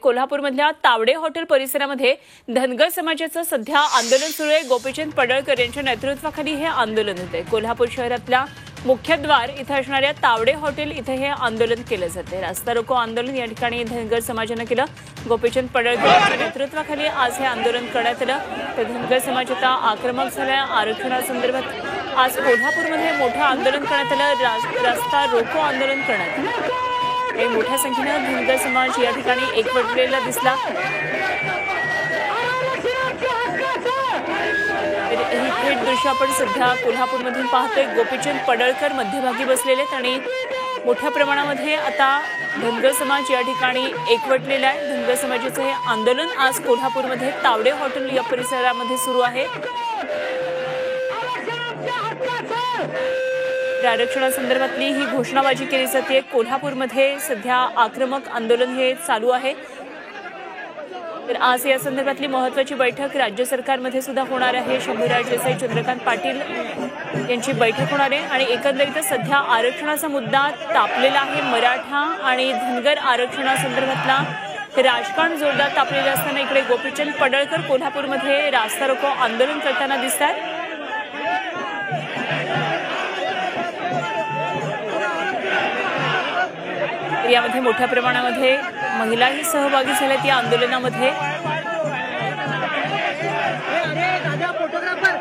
कोल्हापूरमधल्या Tawde hotel परिसरामध्ये धनगर समाजाचं सध्या आंदोलन सुरू आहे। गोपीचंद पडळकर यांच्या नेतृत्वाखाली हे आंदोलन होते। कोल्हापूर शहरातल्या मुख्यद्वार इथे असणाऱ्या तावडे हॉटेल इथे हे आंदोलन केलं जाते। रास्ता रोको आंदोलन या ठिकाणी धनगर समाजाने केलं। गोपीचंद पडळकर यांच्या नेतृत्वाखाली आज हे आंदोलन करण्यात आलं। तर धनगर समाज आता आक्रमक झाल्या। आरक्षणासंदर्भात आज कोल्हापूरमध्ये मोठं आंदोलन करण्यात आलं। रास्ता रोको आंदोलन करण्यात आलं। मोठ्या संख्येने धनगर समाज या ठिकाणी एकवटलेला दिसला। ही थेट दृश्य आपण सध्या कोल्हापूरमधून पाहतोय। गोपीचंद पडळकर मध्यभागी बसलेले आणि मोठ्या प्रमाणामध्ये आता धनगर समाज या ठिकाणी एकवटलेला आहे। धनगर समाजाचे हे आंदोलन आज कोल्हापूरमध्ये तावडे हॉटेल या परिसरामध्ये सुरू आहे। आरक्षणासंदर्भातली ही घोषणाबाजी केली जाते। कोल्हापूरमध्ये सध्या आक्रमक आंदोलन हे चालू आहे। तर आज या संदर्भातली महत्त्वाची बैठक राज्य सरकारमध्ये सुद्धा होणार आहे। शंभूराज देसाई, चंद्रकांत पाटील यांची बैठक होणार आहे आणि एकंदरीत सध्या आरक्षणाचा मुद्दा तापलेला आहे। मराठा आणि धनगर आरक्षणासंदर्भातला राजकारण जोरदार तापलेलं असताना इकडे गोपीचंद पडळकर कोल्हापूरमध्ये रास्ता रोको आंदोलन करताना दिसतात। यामध्ये मोठ्या प्रमाणामध्ये महिलाही सहभागी झाल्यात या आंदोलनामध्ये। दादा फोटोग्राफर